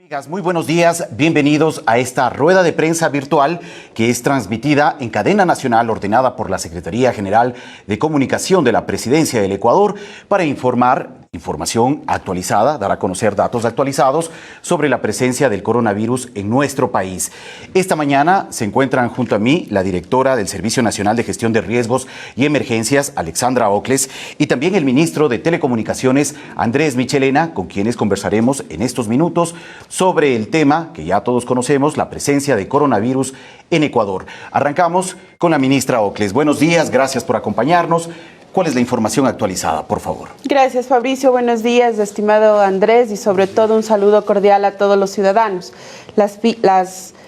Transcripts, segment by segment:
Amigas, muy buenos días, bienvenidos a esta rueda de prensa virtual que es transmitida en cadena nacional ordenada por la Secretaría General de Comunicación de la Presidencia del Ecuador para información actualizada, dar a conocer datos actualizados sobre la presencia del coronavirus en nuestro país. Esta mañana se encuentran junto a mí la directora del Servicio Nacional de Gestión de Riesgos y Emergencias, Alexandra Ocles, y también el ministro de Telecomunicaciones, Andrés Michelena, con quienes conversaremos en estos minutos sobre el tema que ya todos conocemos, la presencia de coronavirus en Ecuador. Arrancamos con la ministra Ocles. Buenos días, gracias por acompañarnos. ¿Cuál es la información actualizada, por favor? Gracias, Fabricio. Buenos días, estimado Andrés, y sobre todo un saludo cordial a todos los ciudadanos. Las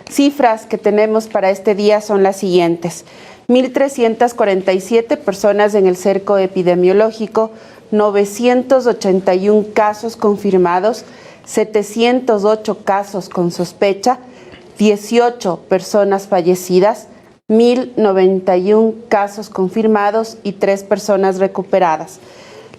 cifras que tenemos para este día son las siguientes. 1.347 personas en el cerco epidemiológico, 981 casos confirmados, 708 casos con sospecha, 18 personas fallecidas, 1.091 casos confirmados y 3 personas recuperadas.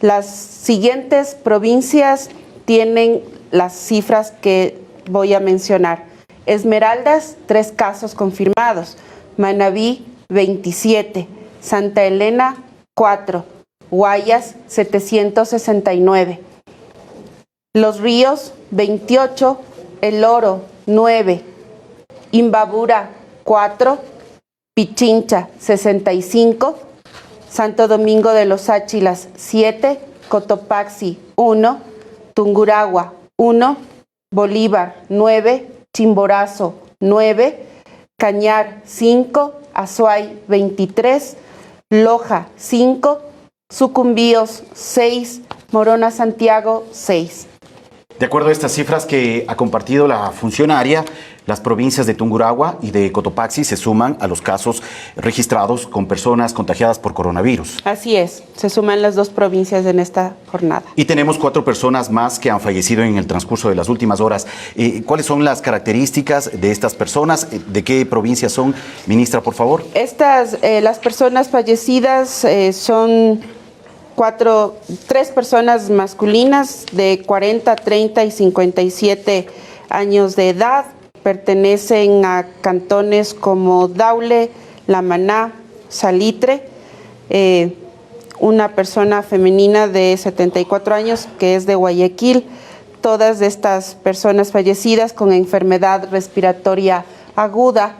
Las siguientes provincias tienen las cifras que voy a mencionar. Esmeraldas, 3 casos confirmados. Manabí, 27. Santa Elena, 4. Guayas, 769. Los Ríos, 28. El Oro, 9. Imbabura, 4. Pichincha, 65, Santo Domingo de los Áchilas, 7, Cotopaxi, 1, Tungurahua, 1, Bolívar, 9, Chimborazo, 9, Cañar, 5, Azuay, 23, Loja, 5, Sucumbíos, 6, Morona Santiago, 6. De acuerdo a estas cifras que ha compartido la funcionaria, las provincias de Tungurahua y de Cotopaxi se suman a los casos registrados con personas contagiadas por coronavirus. Así es, se suman las 2 provincias en esta jornada. Y tenemos 4 personas más que han fallecido en el transcurso de las últimas horas. ¿Cuáles son las características de estas personas? ¿De qué provincias son? Ministra, por favor. Las personas fallecidas son 3 personas masculinas de 40, 30 y 57 años de edad. Pertenecen a cantones como Daule, La Maná, Salitre. Una persona femenina de 74 años que es de Guayaquil. Todas estas personas fallecidas con enfermedad respiratoria aguda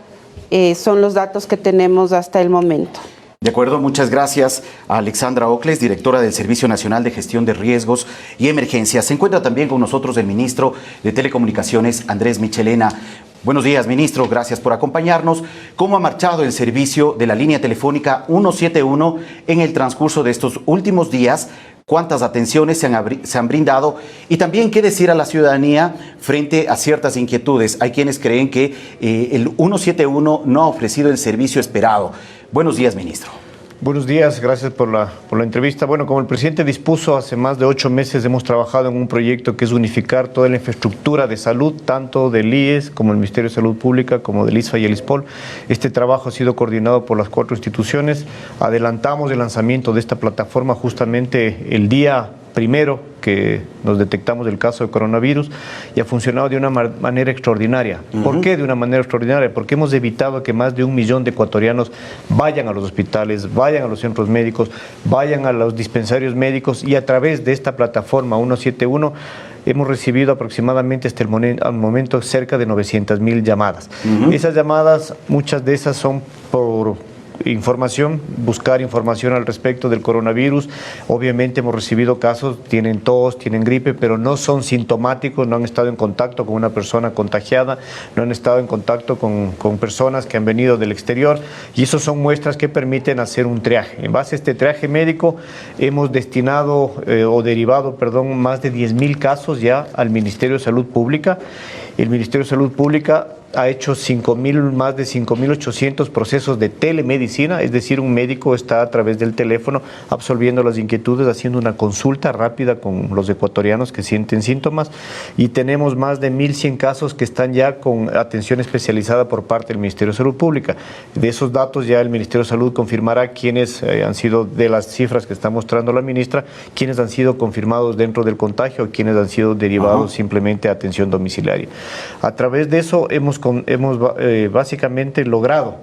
son los datos que tenemos hasta el momento. De acuerdo, muchas gracias a Alexandra Ocles, directora del Servicio Nacional de Gestión de Riesgos y Emergencias. Se encuentra también con nosotros el ministro de Telecomunicaciones, Andrés Michelena. Buenos días, ministro, gracias por acompañarnos. ¿Cómo ha marchado el servicio de la línea telefónica 171 en el transcurso de estos últimos días? ¿Cuántas atenciones se han brindado? Y también, ¿qué decir a la ciudadanía frente a ciertas inquietudes? Hay quienes creen que el 171 no ha ofrecido el servicio esperado. Buenos días, ministro. Buenos días, gracias por la entrevista. Bueno, como el presidente dispuso, hace más de 8 meses hemos trabajado en un proyecto que es unificar toda la infraestructura de salud, tanto del IES como el Ministerio de Salud Pública, como del ISFA y el ISPOL. Este trabajo ha sido coordinado por las 4 instituciones. Adelantamos el lanzamiento de esta plataforma justamente el día primero que nos detectamos el caso de coronavirus y ha funcionado de una manera extraordinaria. ¿Por qué de una manera extraordinaria? Porque hemos evitado que más de 1 millón de ecuatorianos vayan a los hospitales, vayan a los centros médicos, vayan a los dispensarios médicos, y a través de esta plataforma 171 hemos recibido aproximadamente hasta el momento cerca de 900,000 llamadas. Esas llamadas, muchas de esas son por información, buscar información al respecto del coronavirus. Obviamente hemos recibido casos, tienen tos, tienen gripe, pero no son sintomáticos, no han estado en contacto con una persona contagiada, no han estado en contacto con personas que han venido del exterior, y eso son muestras que permiten hacer un triaje. En base a este triaje médico hemos destinado más de 10,000 casos ya al Ministerio de Salud Pública. El Ministerio de Salud Pública ha hecho más de 5.800 procesos de telemedicina, es decir, un médico está a través del teléfono absolviendo las inquietudes, haciendo una consulta rápida con los ecuatorianos que sienten síntomas, y tenemos más de 1.100 casos que están ya con atención especializada por parte del Ministerio de Salud Pública. De esos datos ya el Ministerio de Salud confirmará quiénes han sido, de las cifras que está mostrando la ministra, quiénes han sido confirmados dentro del contagio, quiénes han sido derivados simplemente a atención domiciliaria. A través de eso hemos básicamente logrado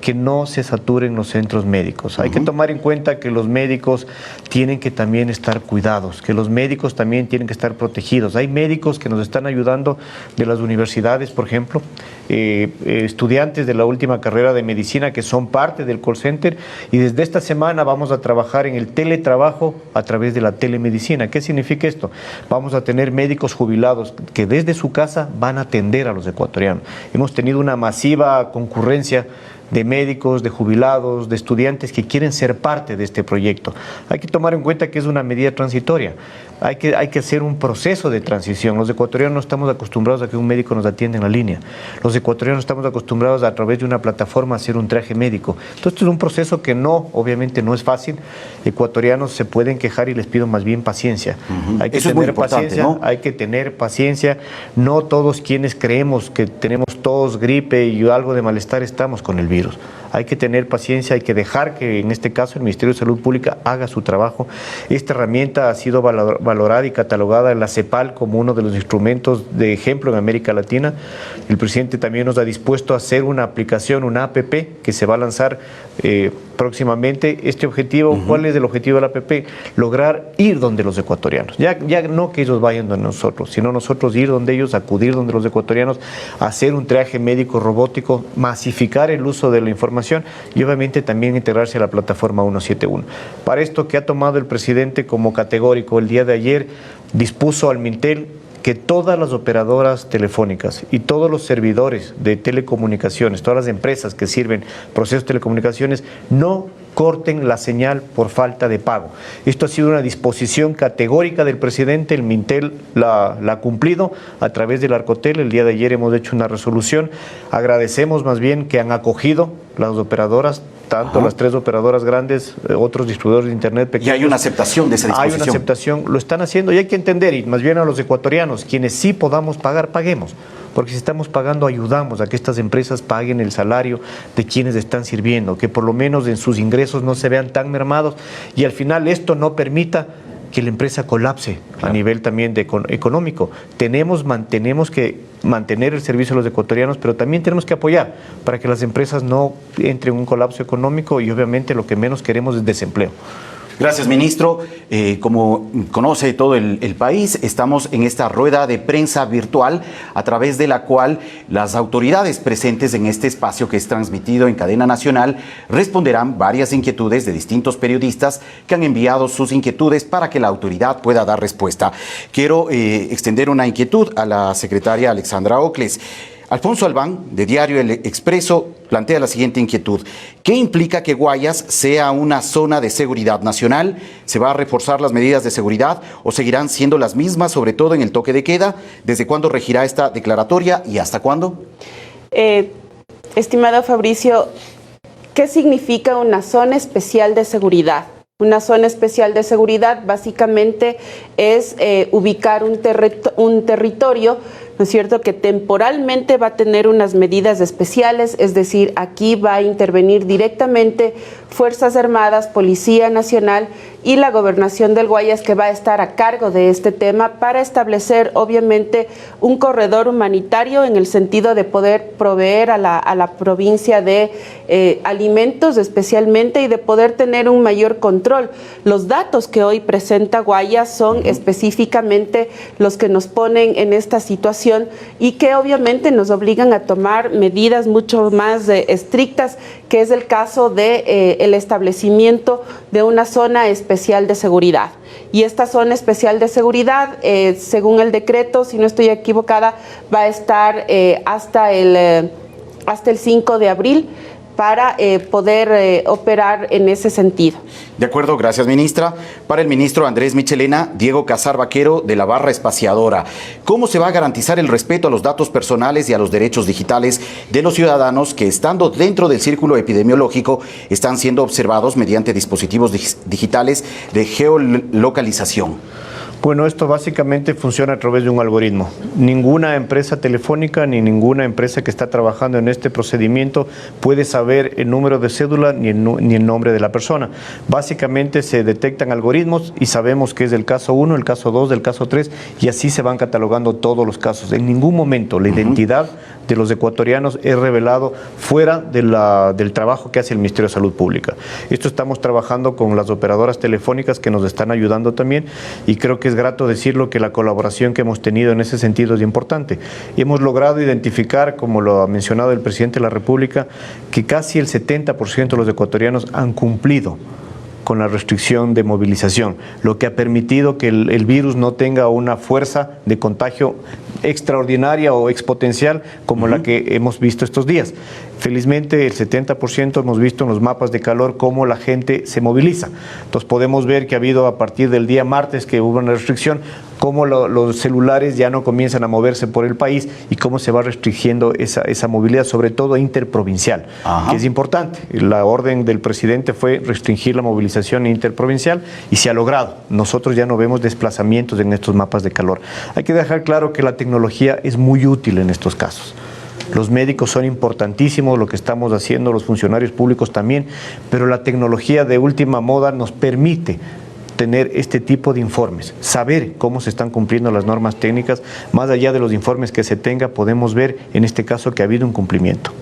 que no se saturen los centros médicos. Hay que tomar en cuenta que los médicos tienen que también estar cuidados, que los médicos también tienen que estar protegidos. Hay médicos que nos están ayudando de las universidades, por ejemplo, estudiantes de la última carrera de medicina que son parte del call center, y desde esta semana vamos a trabajar en el teletrabajo a través de la telemedicina. ¿Qué significa esto? Vamos a tener médicos jubilados que desde su casa van a atender a los ecuatorianos. Hemos tenido una masiva concurrencia de médicos, de jubilados, de estudiantes que quieren ser parte de este proyecto. Hay que tomar en cuenta que es una medida transitoria. Hay que hacer un proceso de transición. Los ecuatorianos no estamos acostumbrados a que un médico nos atienda en la línea. Los ecuatorianos estamos acostumbrados a través de una plataforma a hacer un traje médico. Entonces, esto es un proceso que obviamente no es fácil. Ecuatorianos se pueden quejar y les pido más bien paciencia. Hay que tener paciencia, ¿no? Hay que tener paciencia. No todos quienes creemos que tenemos tos, gripe y algo de malestar estamos con el virus. Hay que tener paciencia, hay que dejar que en este caso el Ministerio de Salud Pública haga su trabajo. Esta herramienta ha sido valorada y catalogada en la CEPAL como uno de los instrumentos de ejemplo en América Latina. El presidente también nos ha dispuesto a hacer una aplicación, una APP, que se va a lanzar próximamente. Este objetivo, ¿cuál es el objetivo de la APP? Lograr ir donde los ecuatorianos. Ya no que ellos vayan donde nosotros, sino nosotros ir donde ellos, acudir donde los ecuatorianos, hacer un triaje médico robótico, masificar el uso de la información y obviamente también integrarse a la plataforma 171. Para esto que ha tomado el presidente como categórico el día de ayer, dispuso al Mintel que todas las operadoras telefónicas y todos los servidores de telecomunicaciones, todas las empresas que sirven procesos de telecomunicaciones, no corten la señal por falta de pago. Esto ha sido una disposición categórica del presidente, el Mintel la ha cumplido a través del Arcotel. El día de ayer hemos hecho una resolución. Agradecemos más bien que han acogido las operadoras, tanto las 3 operadoras grandes, otros distribuidores de internet pequeños. Y hay una aceptación de esa disposición. Hay una aceptación, lo están haciendo y hay que entender, y más bien a los ecuatorianos, quienes sí podamos pagar, paguemos. Porque si estamos pagando, ayudamos a que estas empresas paguen el salario de quienes están sirviendo, que por lo menos en sus ingresos no se vean tan mermados y al final esto no permita que la empresa colapse a nivel también económico. Tenemos que mantener el servicio a los ecuatorianos, pero también tenemos que apoyar para que las empresas no entren en un colapso económico y obviamente lo que menos queremos es desempleo. Gracias, ministro. Como conoce todo el país, estamos en esta rueda de prensa virtual a través de la cual las autoridades presentes en este espacio que es transmitido en cadena nacional responderán varias inquietudes de distintos periodistas que han enviado sus inquietudes para que la autoridad pueda dar respuesta. Quiero extender una inquietud a la secretaria Alexandra Ocles. Alfonso Albán, de Diario El Expreso, plantea la siguiente inquietud. ¿Qué implica que Guayas sea una zona de seguridad nacional? ¿Se va a reforzar las medidas de seguridad o seguirán siendo las mismas, sobre todo en el toque de queda? ¿Desde cuándo regirá esta declaratoria y hasta cuándo? Estimado Fabricio, ¿qué significa una zona especial de seguridad? Una zona especial de seguridad básicamente es ubicar un territorio, ¿no es cierto?, que temporalmente va a tener unas medidas especiales, es decir, aquí va a intervenir directamente Fuerzas Armadas, Policía Nacional y la Gobernación del Guayas, que va a estar a cargo de este tema para establecer, obviamente, un corredor humanitario en el sentido de poder proveer a la provincia de alimentos especialmente y de poder tener un mayor control. Los datos que hoy presenta Guayas son específicamente los que nos ponen en esta situación y que obviamente nos obligan a tomar medidas mucho más estrictas, que es el caso de el establecimiento de una zona especial de seguridad. Y esta zona especial de seguridad, según el decreto, si no estoy equivocada, va a estar hasta el 5 de abril, para poder operar en ese sentido. De acuerdo, gracias ministra. Para el ministro Andrés Michelena, Diego Casar Vaquero de la Barra Espaciadora, ¿cómo se va a garantizar el respeto a los datos personales y a los derechos digitales de los ciudadanos que, estando dentro del círculo epidemiológico, están siendo observados mediante dispositivos digitales de geolocalización? Bueno, esto básicamente funciona a través de un algoritmo. Ninguna empresa telefónica ni ninguna empresa que está trabajando en este procedimiento puede saber el número de cédula ni el nombre de la persona. Básicamente se detectan algoritmos y sabemos que es el caso 1, el caso 2, el caso 3 y así se van catalogando todos los casos. En ningún momento la identidad de los ecuatorianos es revelado fuera del trabajo que hace el Ministerio de Salud Pública. Esto estamos trabajando con las operadoras telefónicas que nos están ayudando también y creo que es grato decirlo que la colaboración que hemos tenido en ese sentido es importante. Hemos logrado identificar, como lo ha mencionado el presidente de la República, que casi el 70% de los ecuatorianos han cumplido con la restricción de movilización, lo que ha permitido que el virus no tenga una fuerza de contagio extraordinaria o exponencial como la que hemos visto estos días. Felizmente el 70% hemos visto en los mapas de calor cómo la gente se moviliza. Entonces podemos ver que ha habido a partir del día martes que hubo una restricción, cómo los celulares ya no comienzan a moverse por el país y cómo se va restringiendo esa movilidad, sobre todo interprovincial, que es importante. La orden del presidente fue restringir la movilización interprovincial y se ha logrado. Nosotros ya no vemos desplazamientos en estos mapas de calor. Hay que dejar claro que la tecnología es muy útil en estos casos. Los médicos son importantísimos, lo que estamos haciendo, los funcionarios públicos también, pero la tecnología de última moda nos permite tener este tipo de informes, saber cómo se están cumpliendo las normas técnicas. Más allá de los informes que se tenga, podemos ver en este caso que ha habido un cumplimiento.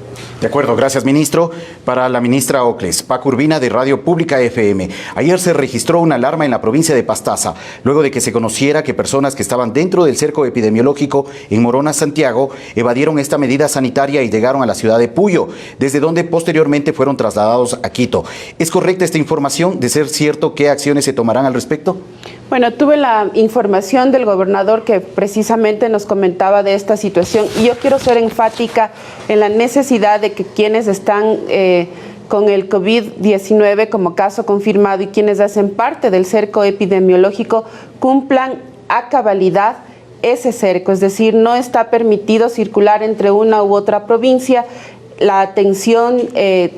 De acuerdo, gracias ministro. Para la ministra Ocles, Paco Urbina de Radio Pública FM. Ayer se registró una alarma en la provincia de Pastaza, luego de que se conociera que personas que estaban dentro del cerco epidemiológico en Morona, Santiago, evadieron esta medida sanitaria y llegaron a la ciudad de Puyo, desde donde posteriormente fueron trasladados a Quito. ¿Es correcta esta información? De ser cierto, ¿qué acciones se tomarán al respecto? Bueno, tuve la información del gobernador que precisamente nos comentaba de esta situación y yo quiero ser enfática en la necesidad de que quienes están con el COVID-19 como caso confirmado y quienes hacen parte del cerco epidemiológico cumplan a cabalidad ese cerco, es decir, no está permitido circular entre una u otra provincia. La atención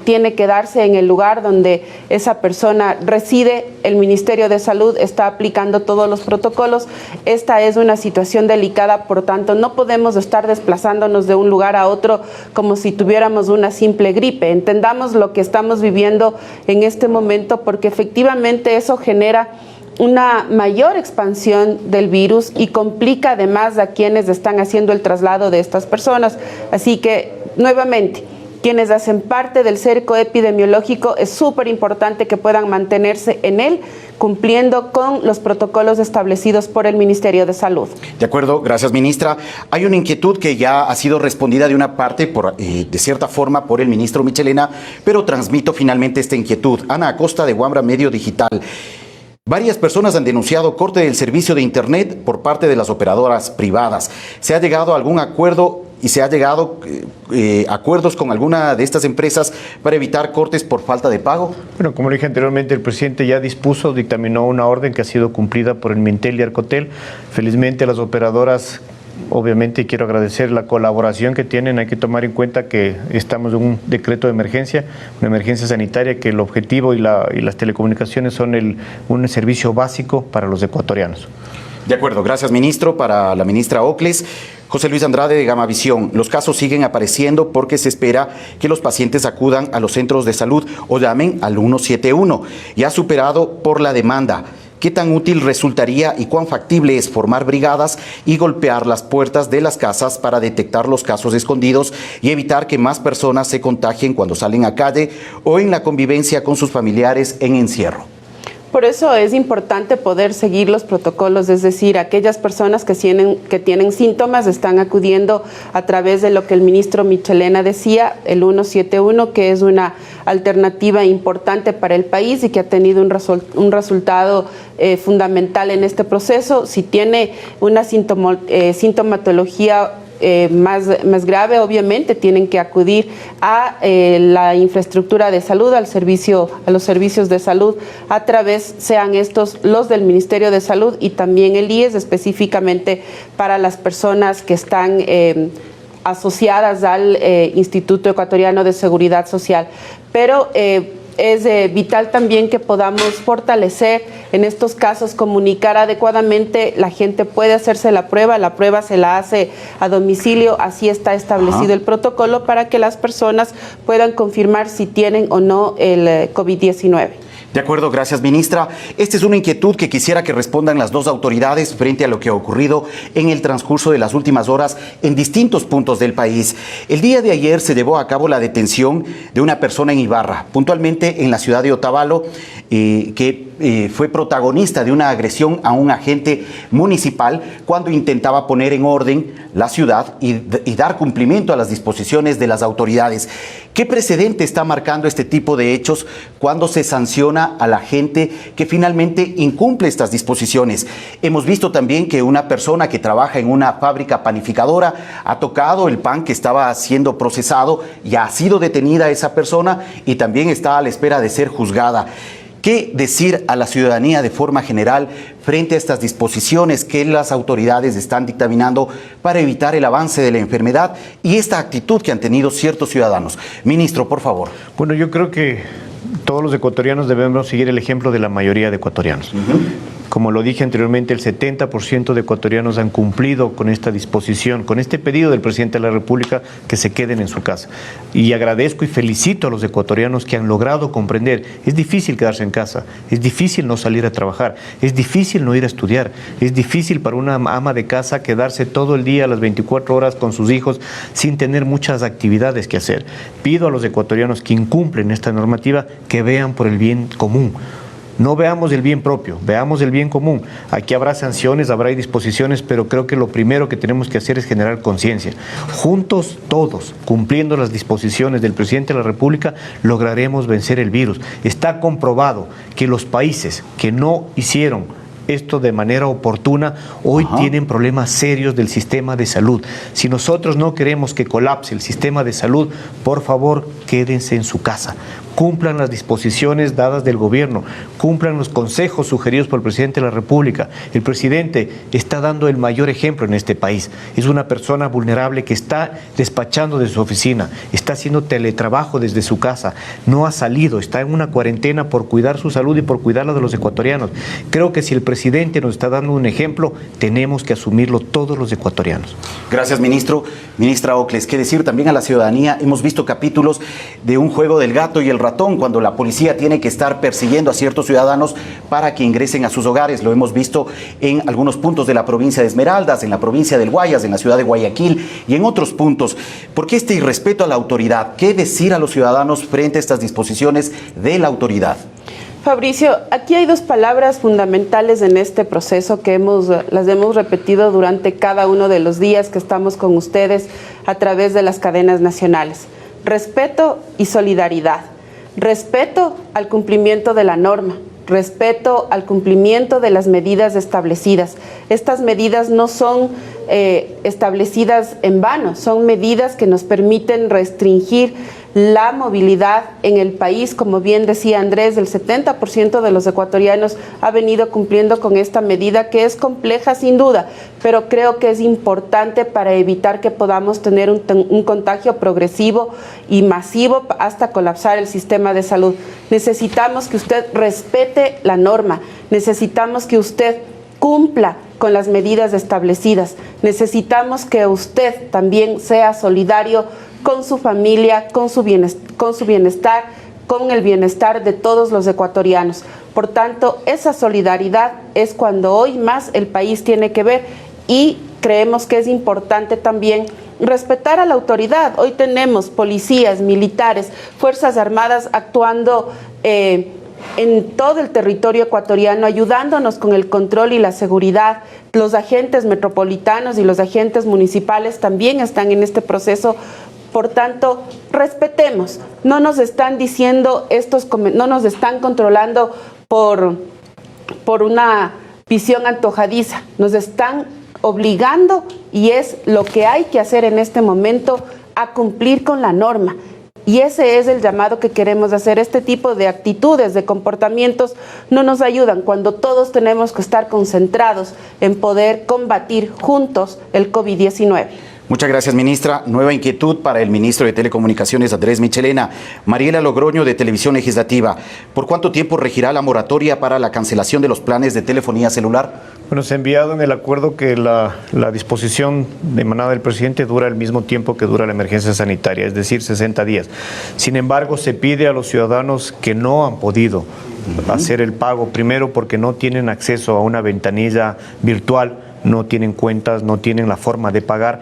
tiene que darse en el lugar donde esa persona reside. El Ministerio de Salud está aplicando todos los protocolos. Esta es una situación delicada, por tanto, no podemos estar desplazándonos de un lugar a otro como si tuviéramos una simple gripe. Entendamos lo que estamos viviendo en este momento, porque efectivamente eso genera una mayor expansión del virus y complica además a quienes están haciendo el traslado de estas personas. Así que, nuevamente, quienes hacen parte del cerco epidemiológico es súper importante que puedan mantenerse en él, cumpliendo con los protocolos establecidos por el Ministerio de Salud. De acuerdo, gracias ministra. Hay una inquietud que ya ha sido respondida de una parte, de cierta forma, por el ministro Michelena, pero transmito finalmente esta inquietud. Ana Acosta de Guambra Medio Digital. Varias personas han denunciado corte del servicio de Internet por parte de las operadoras privadas. ¿Se ha llegado a algún acuerdo y se ha llegado a acuerdos con alguna de estas empresas para evitar cortes por falta de pago? Bueno, como le dije anteriormente, el presidente ya dictaminó una orden que ha sido cumplida por el Mintel y Arcotel. Felizmente las operadoras, obviamente quiero agradecer la colaboración que tienen. Hay que tomar en cuenta que estamos en un decreto de emergencia, una emergencia sanitaria, que el objetivo y las telecomunicaciones son un servicio básico para los ecuatorianos. De acuerdo, gracias ministro. Para la ministra Ocles, José Luis Andrade de Gamavisión. Los casos siguen apareciendo porque se espera que los pacientes acudan a los centros de salud o llamen al 171, ya superado por la demanda. ¿Qué tan útil resultaría y cuán factible es formar brigadas y golpear las puertas de las casas para detectar los casos escondidos y evitar que más personas se contagien cuando salen a calle o en la convivencia con sus familiares en encierro? Por eso es importante poder seguir los protocolos, es decir, aquellas personas que tienen síntomas están acudiendo a través de lo que el ministro Michelena decía, el 171, que es una alternativa importante para el país y que ha tenido un resultado fundamental en este proceso. Si tiene una sintomatología más grave, obviamente tienen que acudir a la infraestructura de salud, a los servicios de salud, a través, sean estos los del Ministerio de Salud y también el IES, específicamente para las personas que están asociadas al Instituto Ecuatoriano de Seguridad Social. Pero es vital también que podamos fortalecer en estos casos, comunicar adecuadamente. La gente puede hacerse la prueba se la hace a domicilio, así está establecido el protocolo para que las personas puedan confirmar si tienen o no el COVID-19. De acuerdo, gracias, ministra. Esta es una inquietud que quisiera que respondan las dos autoridades frente a lo que ha ocurrido en el transcurso de las últimas horas en distintos puntos del país. El día de ayer se llevó a cabo la detención de una persona en Ibarra, puntualmente en la ciudad de Otavalo, que fue protagonista de una agresión a un agente municipal cuando intentaba poner en orden la ciudad y dar cumplimiento a las disposiciones de las autoridades. ¿Qué precedente está marcando este tipo de hechos cuando se sanciona a la gente que finalmente incumple estas disposiciones? Hemos visto también que una persona que trabaja en una fábrica panificadora ha tocado el pan que estaba siendo procesado, ya ha sido detenida esa persona y también está a la espera de ser juzgada. ¿Qué decir a la ciudadanía de forma general frente a estas disposiciones que las autoridades están dictaminando para evitar el avance de la enfermedad y esta actitud que han tenido ciertos ciudadanos? Ministro, por favor. Bueno, yo creo que todos los ecuatorianos debemos seguir el ejemplo de la mayoría de ecuatorianos. Como lo dije anteriormente, el 70% de ecuatorianos han cumplido con esta disposición, con este pedido del presidente de la República que se queden en su casa. Y agradezco y felicito a los ecuatorianos que han logrado comprender. Es difícil quedarse en casa, es difícil no salir a trabajar, es difícil no ir a estudiar, es difícil para una ama de casa quedarse todo el día, las 24 horas con sus hijos, sin tener muchas actividades que hacer. Pido a los ecuatorianos que incumplen esta normativa que vean por el bien común. No veamos el bien propio, veamos el bien común. Aquí habrá sanciones, habrá disposiciones, pero creo que lo primero que tenemos que hacer es generar conciencia. Juntos, todos, cumpliendo las disposiciones del presidente de la República, lograremos vencer el virus. Está comprobado que los países que no hicieron esto de manera oportuna, hoy tienen problemas serios del sistema de salud. Si nosotros no queremos que colapse el sistema de salud, por favor, quédense en su casa. Cumplan las disposiciones dadas del gobierno, cumplan los consejos sugeridos por el presidente de la República. El presidente está dando el mayor ejemplo en este país. Es una persona vulnerable que está despachando de su oficina, está haciendo teletrabajo desde su casa, no ha salido, está en una cuarentena por cuidar su salud y por cuidar la de los ecuatorianos. Creo que si el presidente nos está dando un ejemplo, tenemos que asumirlo todos los ecuatorianos. Gracias, ministro. Ministra Ocles, ¿qué decir también a la ciudadanía? Hemos visto capítulos de un juego del gato y el ratón, cuando la policía tiene que estar persiguiendo a ciertos ciudadanos para que ingresen a sus hogares. Lo hemos visto en algunos puntos de la provincia de Esmeraldas, en la provincia del Guayas, en la ciudad de Guayaquil y en otros puntos. ¿Por qué este irrespeto a la autoridad? ¿Qué decir a los ciudadanos frente a estas disposiciones de la autoridad? Fabricio, aquí hay dos palabras fundamentales en este proceso que las hemos repetido durante cada uno de los días que estamos con ustedes a través de las cadenas nacionales. Respeto y solidaridad. Respeto al cumplimiento de la norma, respeto al cumplimiento de las medidas establecidas. Estas medidas no son establecidas en vano, son medidas que nos permiten restringir la movilidad en el país. Como bien decía Andrés, el 70% de los ecuatorianos ha venido cumpliendo con esta medida, que es compleja sin duda, pero creo que es importante para evitar que podamos tener un contagio progresivo y masivo hasta colapsar el sistema de salud. Necesitamos que usted respete la norma, necesitamos que usted cumpla con las medidas establecidas, necesitamos que usted también sea solidario con su familia, con su bienestar, con el bienestar de todos los ecuatorianos. Por tanto, esa solidaridad es cuando hoy más el país tiene que ver, y creemos que es importante también respetar a la autoridad. Hoy tenemos policías, militares, fuerzas armadas actuando en todo el territorio ecuatoriano, ayudándonos con el control y la seguridad. Los agentes metropolitanos y los agentes municipales también están en este proceso. Por tanto, respetemos. No nos están diciendo no nos están controlando por una visión antojadiza. Nos están obligando y es lo que hay que hacer en este momento, a cumplir con la norma. Y ese es el llamado que queremos hacer. Este tipo de actitudes, de comportamientos, no nos ayudan cuando todos tenemos que estar concentrados en poder combatir juntos el COVID-19. Muchas gracias, ministra. Nueva inquietud para el ministro de Telecomunicaciones, Andrés Michelena. Mariela Logroño, de Televisión Legislativa. ¿Por cuánto tiempo regirá la moratoria para la cancelación de los planes de telefonía celular? Bueno, se ha enviado en el acuerdo que la disposición emanada del presidente dura el mismo tiempo que dura la emergencia sanitaria, es decir, 60 días. Sin embargo, se pide a los ciudadanos que no han podido hacer el pago, primero porque no tienen acceso a una ventanilla virtual, no tienen cuentas, no tienen la forma de pagar,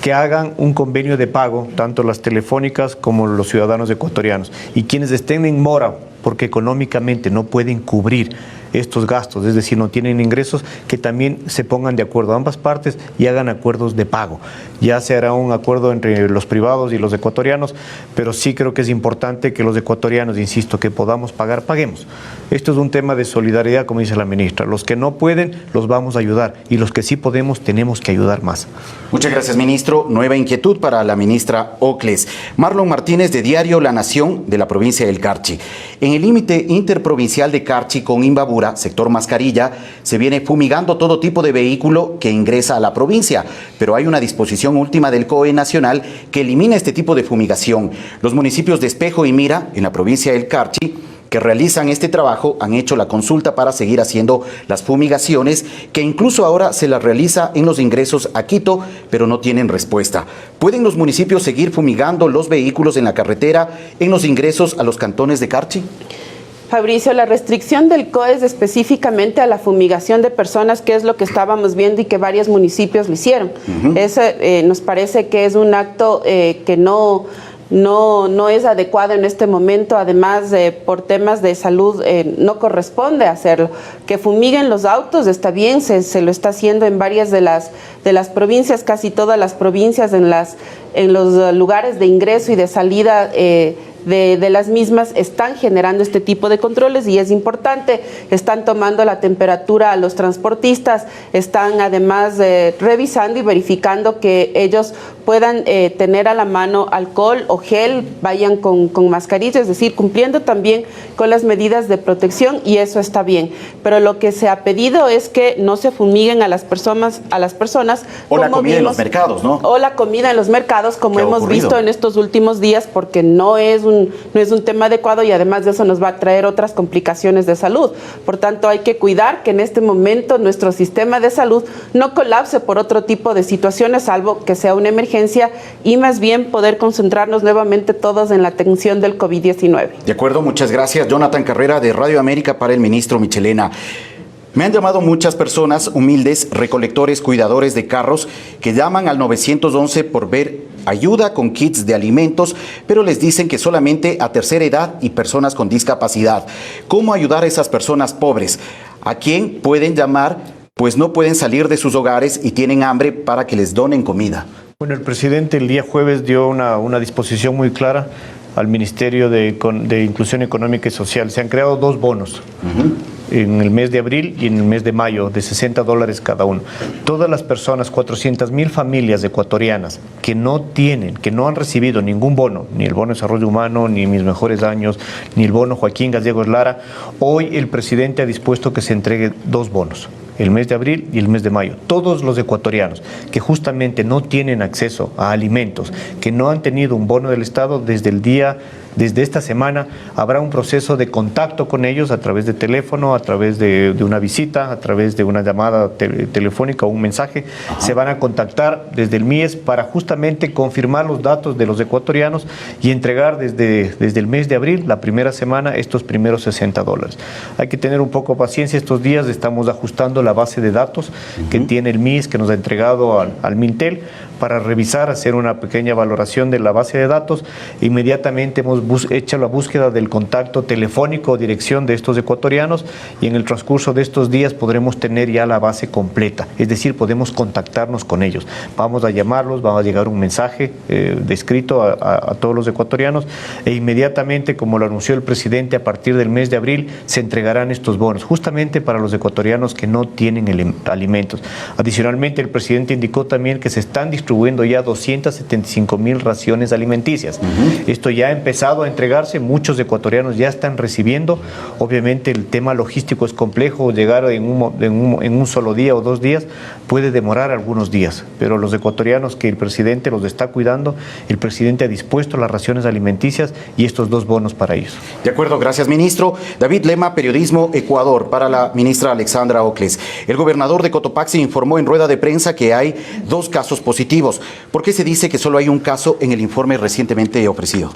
que hagan un convenio de pago, tanto las telefónicas como los ciudadanos ecuatorianos. Y quienes estén en mora, porque económicamente no pueden cubrir estos gastos, es decir, no tienen ingresos, que también se pongan de acuerdo ambas partes y hagan acuerdos de pago. Ya se hará un acuerdo entre los privados y los ecuatorianos, pero sí creo que es importante que los ecuatorianos, insisto, que podamos pagar, paguemos. Esto es un tema de solidaridad, como dice la ministra. Los que no pueden, los vamos a ayudar, y los que sí podemos, tenemos que ayudar más. Muchas gracias, ministro. Nueva inquietud para la ministra Ocles. Marlon Martínez, de Diario La Nación, de la provincia del Carchi. En el límite interprovincial de Carchi con Imbabura, sector Mascarilla, se viene fumigando todo tipo de vehículo que ingresa a la provincia, pero hay una disposición última del COE nacional que elimina este tipo de fumigación. Los municipios de Espejo y Mira, en la provincia del Carchi, que realizan este trabajo, han hecho la consulta para seguir haciendo las fumigaciones, que incluso ahora se las realiza en los ingresos a Quito, pero no tienen respuesta. ¿Pueden los municipios seguir fumigando los vehículos en la carretera en los ingresos a los cantones de Carchi? Fabricio, la restricción del COE es específicamente a la fumigación de personas, que es lo que estábamos viendo y que varios municipios lo hicieron. Nos parece que es un acto que no es adecuado en este momento. Además, por temas de salud, no corresponde hacerlo. Que fumiguen los autos está bien, se lo está haciendo en varias de las provincias, casi todas las provincias, en los lugares de ingreso y de salida de las mismas están generando este tipo de controles, y es importante. Están tomando la temperatura a los transportistas, están además revisando y verificando que ellos puedan tener a la mano alcohol o gel, vayan con mascarilla, es decir, cumpliendo también con las medidas de protección, y eso está bien. Pero lo que se ha pedido es que no se fumiguen a las personas. O la comida en los mercados, ¿no? O la comida en los mercados, como hemos visto en estos últimos días, porque no es un tema adecuado, y además de eso nos va a traer otras complicaciones de salud. Por tanto, hay que cuidar que en este momento nuestro sistema de salud no colapse por otro tipo de situaciones, salvo que sea una emergencia, y más bien poder concentrarnos nuevamente todos en la atención del COVID-19. De acuerdo, muchas gracias. Jonathan Carrera, de Radio América, para el ministro Michelena. Me han llamado muchas personas humildes, recolectores, cuidadores de carros, que llaman al 911 por ver ayuda con kits de alimentos, pero les dicen que solamente a tercera edad y personas con discapacidad. ¿Cómo ayudar a esas personas pobres? ¿A quién pueden llamar? Pues no pueden salir de sus hogares y tienen hambre para que les donen comida. Bueno, el presidente el día jueves dio una disposición muy clara al Ministerio de Inclusión Económica y Social. Se han creado 2 bonos. En el mes de abril y en el mes de mayo, de $60 cada uno. Todas las personas, 400,000 familias ecuatorianas que no han recibido ningún bono, ni el bono de desarrollo humano, ni Mis Mejores Años, ni el bono Joaquín Gallegos Lara, hoy el presidente ha dispuesto que se entregue 2 bonos. El mes de abril y el mes de mayo. Todos los ecuatorianos que justamente no tienen acceso a alimentos, que no han tenido un bono del Estado desde esta semana, habrá un proceso de contacto con ellos a través de teléfono, a través de una visita, a través de una llamada telefónica o un mensaje. Se van a contactar desde el MIES para justamente confirmar los datos de los ecuatorianos y entregar desde el mes de abril, la primera semana, estos primeros $60. Hay que tener un poco de paciencia. Estos días estamos ajustando la base de datos que tiene el MIES, que nos ha entregado al Mintel, para revisar, hacer una pequeña valoración de la base de datos. Inmediatamente hemos hecho la búsqueda del contacto telefónico o dirección de estos ecuatorianos y en el transcurso de estos días podremos tener ya la base completa, es decir, podemos contactarnos con ellos. Vamos a llamarlos, va a llegar un mensaje de escrito a todos los ecuatorianos e inmediatamente, como lo anunció el presidente, a partir del mes de abril se entregarán estos bonos, justamente para los ecuatorianos que no tienen alimentos. Adicionalmente, el presidente indicó también que se están distribuyendo ya 275,000 raciones alimenticias. Esto ya ha empezado a entregarse, muchos ecuatorianos ya están recibiendo. Obviamente el tema logístico es complejo, llegar en un solo día o 2 días puede demorar algunos días, pero los ecuatorianos que el presidente los está cuidando, el presidente ha dispuesto las raciones alimenticias y estos 2 bonos para ellos. De acuerdo, gracias, ministro. David Lema, Periodismo Ecuador, para la ministra Alexandra Ocles. El gobernador de Cotopaxi informó en rueda de prensa que hay 2 casos positivos. ¿Por qué se dice que solo hay un caso en el informe recientemente ofrecido?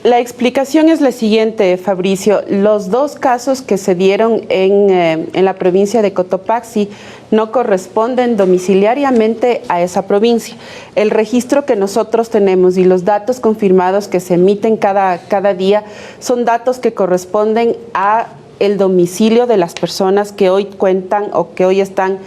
La explicación es la siguiente, Fabricio. Los 2 casos que se dieron en la provincia de Cotopaxi no corresponden domiciliariamente a esa provincia. El registro que nosotros tenemos y los datos confirmados que se emiten cada día son datos que corresponden a el domicilio de las personas que hoy cuentan o que hoy están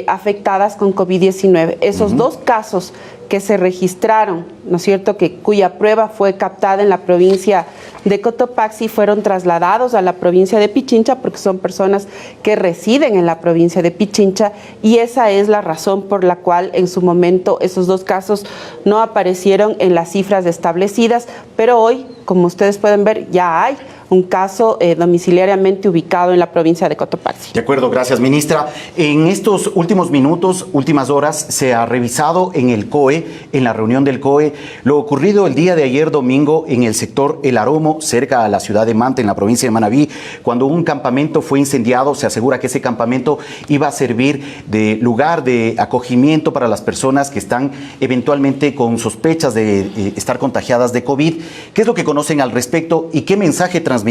afectadas con COVID-19. Esos 2 casos que se registraron, ¿no es cierto?, cuya prueba fue captada en la provincia de Cotopaxi, fueron trasladados a la provincia de Pichincha porque son personas que residen en la provincia de Pichincha y esa es la razón por la cual en su momento esos 2 casos no aparecieron en las cifras establecidas, pero hoy, como ustedes pueden ver, ya hay un caso domiciliariamente ubicado en la provincia de Cotopaxi. De acuerdo, gracias, ministra. En estos últimos minutos, últimas horas, se ha revisado en el COE, en la reunión del COE, lo ocurrido el día de ayer domingo en el sector El Aromo, cerca a la ciudad de Manta, en la provincia de Manabí, cuando un campamento fue incendiado. Se asegura que ese campamento iba a servir de lugar de acogimiento para las personas que están eventualmente con sospechas de estar contagiadas de COVID. ¿Qué es lo que conocen al respecto y qué mensaje transmitir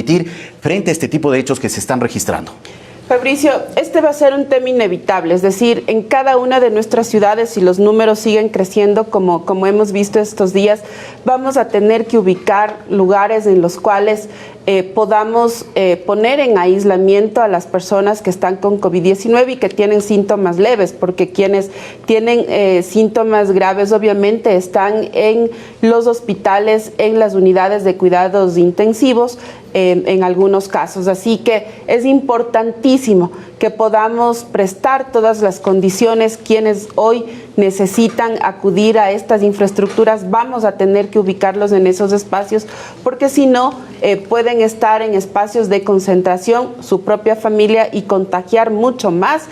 frente a este tipo de hechos que se están registrando? Fabricio, este va a ser un tema inevitable, es decir, en cada una de nuestras ciudades, si los números siguen creciendo como hemos visto estos días, vamos a tener que ubicar lugares en los cuales podamos poner en aislamiento a las personas que están con COVID-19 y que tienen síntomas leves, porque quienes tienen síntomas graves obviamente están en los hospitales, en las unidades de cuidados intensivos, en algunos casos. Así que es importantísimo que podamos prestar todas las condiciones. Quienes hoy necesitan acudir a estas infraestructuras, vamos a tener que ubicarlos en esos espacios, porque si no, pueden estar en espacios de concentración, su propia familia, y contagiar mucho más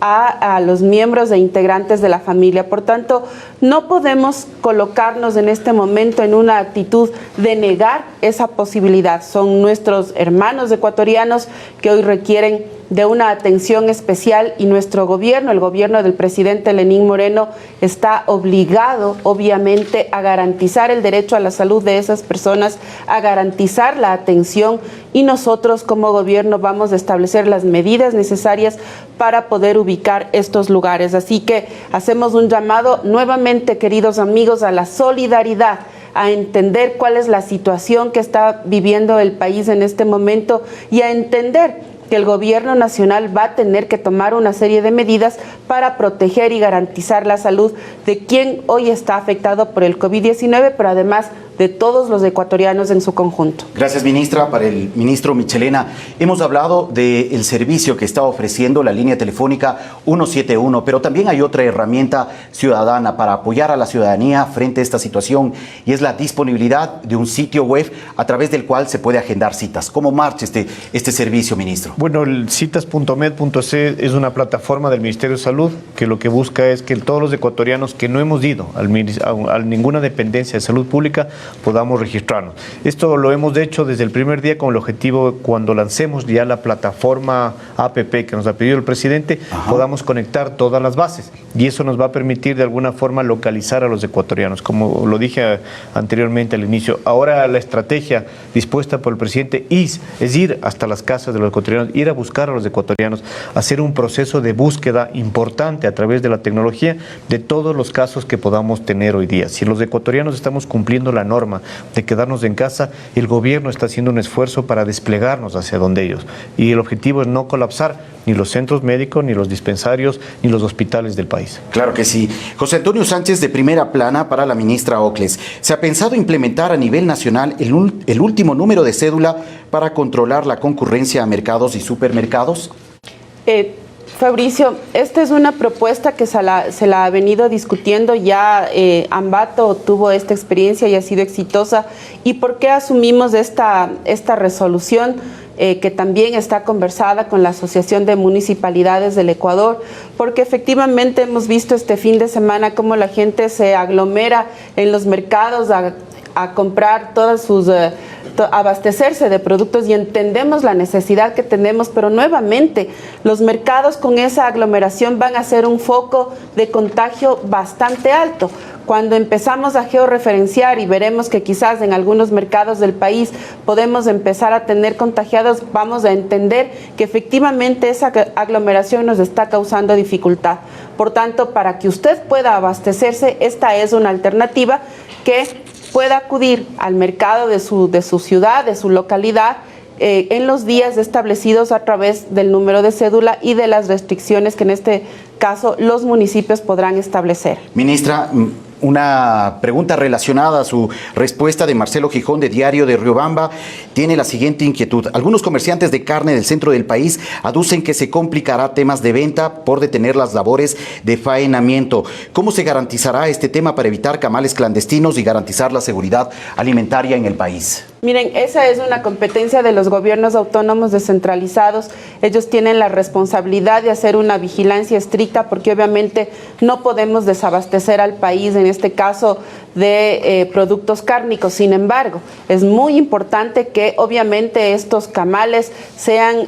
a los miembros e integrantes de la familia. Por tanto, no podemos colocarnos en este momento en una actitud de negar esa posibilidad. Son nuestros hermanos ecuatorianos que hoy requieren de una atención especial y nuestro gobierno, el gobierno del presidente Lenín Moreno, está obligado obviamente a garantizar el derecho a la salud de esas personas, a garantizar la atención, y nosotros como gobierno vamos a establecer las medidas necesarias para poder ubicar estos lugares. Así que hacemos un llamado nuevamente, queridos amigos, a la solidaridad, a entender cuál es la situación que está viviendo el país en este momento y a entender que el gobierno nacional va a tener que tomar una serie de medidas para proteger y garantizar la salud de quien hoy está afectado por el COVID-19, pero además de todos los ecuatorianos en su conjunto. Gracias, ministra. Para el ministro Michelena, hemos hablado del servicio que está ofreciendo la línea telefónica 171, pero también hay otra herramienta ciudadana para apoyar a la ciudadanía frente a esta situación, y es la disponibilidad de un sitio web a través del cual se puede agendar citas. ¿Cómo marcha este servicio, ministro? Bueno, el citas.med.c es una plataforma del Ministerio de Salud que lo que busca es que todos los ecuatorianos que no hemos ido a ninguna dependencia de salud pública podamos registrarnos. Esto lo hemos hecho desde el primer día con el objetivo, cuando lancemos ya la plataforma APP que nos ha pedido el presidente, podamos conectar todas las bases, y eso nos va a permitir de alguna forma localizar a los ecuatorianos, como lo dije anteriormente al inicio. Ahora la estrategia dispuesta por el presidente es ir hasta las casas de los ecuatorianos nacional, ir a buscar a los ecuatorianos, hacer un proceso de búsqueda importante a través de la tecnología de todos los casos que podamos tener hoy día. Si los ecuatorianos estamos cumpliendo la norma de quedarnos en casa, el gobierno está haciendo un esfuerzo para desplegarnos hacia donde ellos. Y el objetivo es no colapsar ni los centros médicos, ni los dispensarios, ni los hospitales del país. Claro que sí. José Antonio Sánchez, de Primera Plana, para la ministra Ocles. ¿Se ha pensado implementar a nivel nacional el último número de cédula para controlar la concurrencia a mercados y supermercados? Fabricio, esta es una propuesta que se la ha venido discutiendo ya. Ambato tuvo esta experiencia y ha sido exitosa. ¿Y por qué asumimos esta resolución? Que también está conversada con la Asociación de Municipalidades del Ecuador, porque efectivamente hemos visto este fin de semana cómo la gente se aglomera en los mercados a comprar todas sus abastecerse de productos, y entendemos la necesidad que tenemos, pero nuevamente los mercados con esa aglomeración van a ser un foco de contagio bastante alto. Cuando empezamos a georreferenciar y veremos que quizás en algunos mercados del país podemos empezar a tener contagiados, vamos a entender que efectivamente esa aglomeración nos está causando dificultad. Por tanto, para que usted pueda abastecerse, esta es una alternativa que pueda acudir al mercado de su ciudad, de su localidad, en los días establecidos a través del número de cédula y de las restricciones que en este caso los municipios podrán establecer. Ministra, una pregunta relacionada a su respuesta de Marcelo Gijón, de Diario de Riobamba, tiene la siguiente inquietud. Algunos comerciantes de carne del centro del país aducen que se complicará temas de venta por detener las labores de faenamiento. ¿Cómo se garantizará este tema para evitar camales clandestinos y garantizar la seguridad alimentaria en el país? Miren, esa es una competencia de los gobiernos autónomos descentralizados. Ellos tienen la responsabilidad de hacer una vigilancia estricta, porque obviamente no podemos desabastecer al país, en este caso de productos cárnicos. Sin embargo, es muy importante que obviamente estos camales sean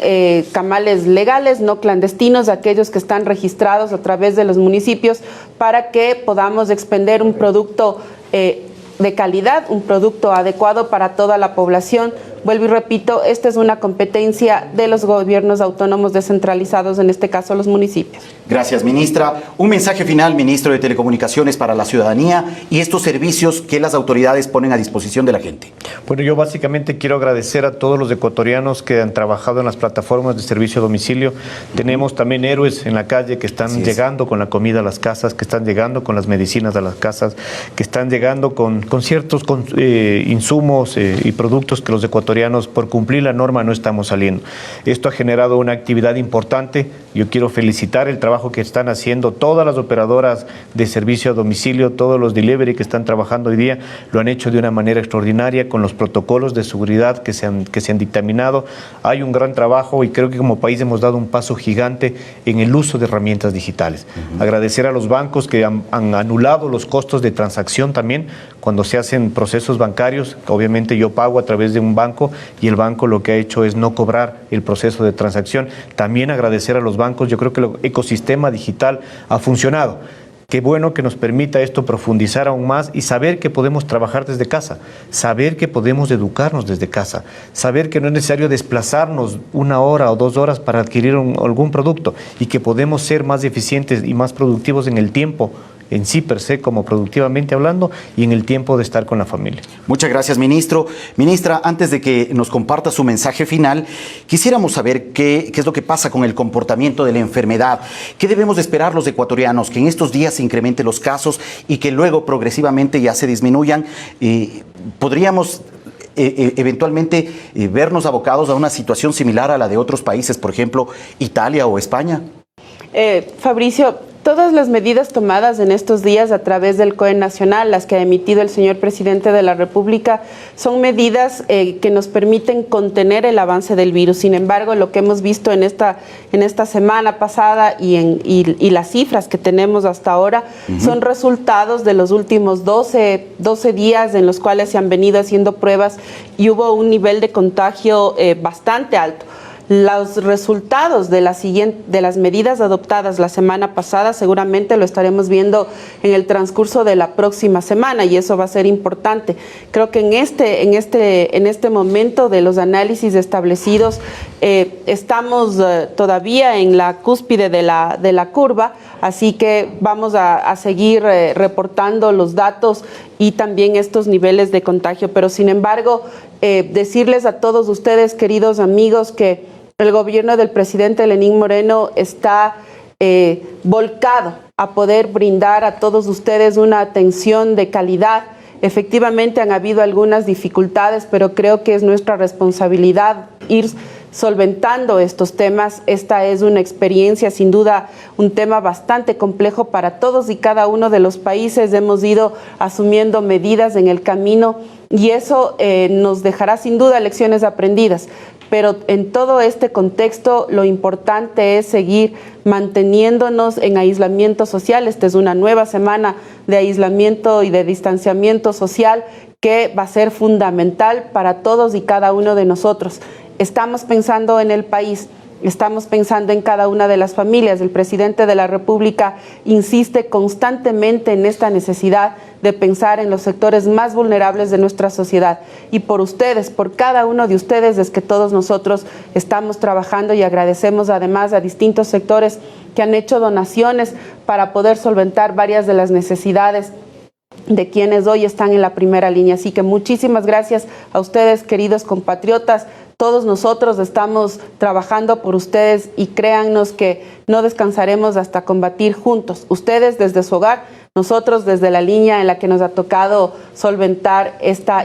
camales legales, no clandestinos, aquellos que están registrados a través de los municipios, para que podamos expender un producto de calidad, un producto adecuado para toda la población. Vuelvo y repito, esta es una competencia de los gobiernos autónomos descentralizados, en este caso los municipios. Gracias, ministra. Un mensaje final, ministro de Telecomunicaciones, para la ciudadanía y estos servicios que las autoridades ponen a disposición de la gente. Bueno, yo básicamente quiero agradecer a todos los ecuatorianos que han trabajado en las plataformas de servicio a domicilio. Tenemos también héroes en la calle que están llegando con la comida a las casas, que están llegando con las medicinas a las casas, que están llegando con ciertos insumos y productos que los ecuatorianos, por cumplir la norma, no estamos saliendo. Esto ha generado una actividad importante. Yo quiero felicitar el trabajo que están haciendo todas las operadoras de servicio a domicilio, todos los delivery que están trabajando hoy día, lo han hecho de una manera extraordinaria con los protocolos de seguridad que se han dictaminado. Hay un gran trabajo y creo que como país hemos dado un paso gigante en el uso de herramientas digitales. Agradecer a los bancos que han anulado los costos de transacción también cuando se hacen procesos bancarios. Obviamente yo pago a través de un banco y el banco lo que ha hecho es no cobrar el proceso de transacción. También agradecer a los bancos. Yo creo que el ecosistema digital ha funcionado. Qué bueno que nos permita esto profundizar aún más y saber que podemos trabajar desde casa, saber que podemos educarnos desde casa, saber que no es necesario desplazarnos 1 hora o 2 horas para adquirir algún producto, y que podemos ser más eficientes y más productivos en el tiempo en sí per se, como productivamente hablando, y en el tiempo de estar con la familia. Muchas gracias, ministro. Ministra, antes de que nos comparta su mensaje final, quisiéramos saber qué es lo que pasa con el comportamiento de la enfermedad. ¿Qué debemos de esperar los ecuatorianos? Que en estos días se incrementen los casos y que luego progresivamente ya se disminuyan. ¿Podríamos eventualmente vernos abocados a una situación similar a la de otros países, por ejemplo, Italia o España? Fabricio, todas las medidas tomadas en estos días a través del COE nacional, las que ha emitido el señor presidente de la República, son medidas que nos permiten contener el avance del virus. Sin embargo, lo que hemos visto en esta semana pasada y las cifras que tenemos hasta ahora son resultados de los últimos 12 días en los cuales se han venido haciendo pruebas y hubo un nivel de contagio bastante alto. Los resultados de las medidas adoptadas la semana pasada seguramente lo estaremos viendo en el transcurso de la próxima semana y eso va a ser importante. Creo que en este momento de los análisis establecidos estamos todavía en la cúspide de la curva, así que vamos a seguir reportando los datos y también estos niveles de contagio. Pero sin embargo, decirles a todos ustedes, queridos amigos, que el gobierno del presidente Lenín Moreno está volcado a poder brindar a todos ustedes una atención de calidad. Efectivamente han habido algunas dificultades, pero creo que es nuestra responsabilidad ir solventando estos temas. Esta es una experiencia, sin duda, un tema bastante complejo para todos y cada uno de los países. Hemos ido asumiendo medidas en el camino y eso nos dejará sin duda lecciones aprendidas. Pero en todo este contexto lo importante es seguir manteniéndonos en aislamiento social. Esta es una nueva semana de aislamiento y de distanciamiento social que va a ser fundamental para todos y cada uno de nosotros. Estamos pensando en el país, estamos pensando en cada una de las familias. El presidente de la República insiste constantemente en esta necesidad de pensar en los sectores más vulnerables de nuestra sociedad. Y por ustedes, por cada uno de ustedes, es que todos nosotros estamos trabajando y agradecemos además a distintos sectores que han hecho donaciones para poder solventar varias de las necesidades de quienes hoy están en la primera línea. Así que muchísimas gracias a ustedes, queridos compatriotas. Todos nosotros estamos trabajando por ustedes y créannos que no descansaremos hasta combatir juntos. Ustedes desde su hogar, nosotros desde la línea en la que nos ha tocado solventar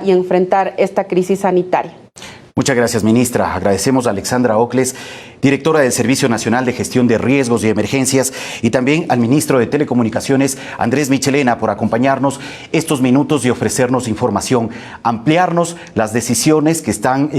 y enfrentar esta crisis sanitaria. Muchas gracias, ministra. Agradecemos a Alexandra Ocles, directora del Servicio Nacional de Gestión de Riesgos y Emergencias, y también al ministro de Telecomunicaciones, Andrés Michelena, por acompañarnos estos minutos y ofrecernos información, ampliarnos las decisiones que están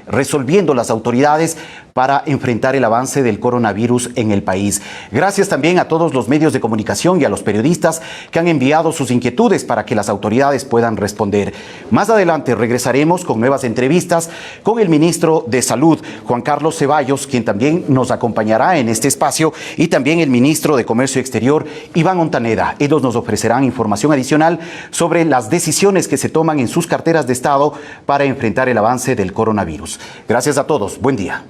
resolviendo las autoridades para enfrentar el avance del coronavirus en el país. Gracias también a todos los medios de comunicación y a los periodistas que han enviado sus inquietudes para que las autoridades puedan responder. Más adelante regresaremos con nuevas entrevistas con el ministro de Salud, Juan Carlos Ceballos, quien también nos acompañará en este espacio, y también el ministro de Comercio Exterior, Iván Ontaneda. Ellos nos ofrecerán información adicional sobre las decisiones que se toman en sus carteras de Estado para enfrentar el avance del coronavirus. Gracias a todos. Buen día.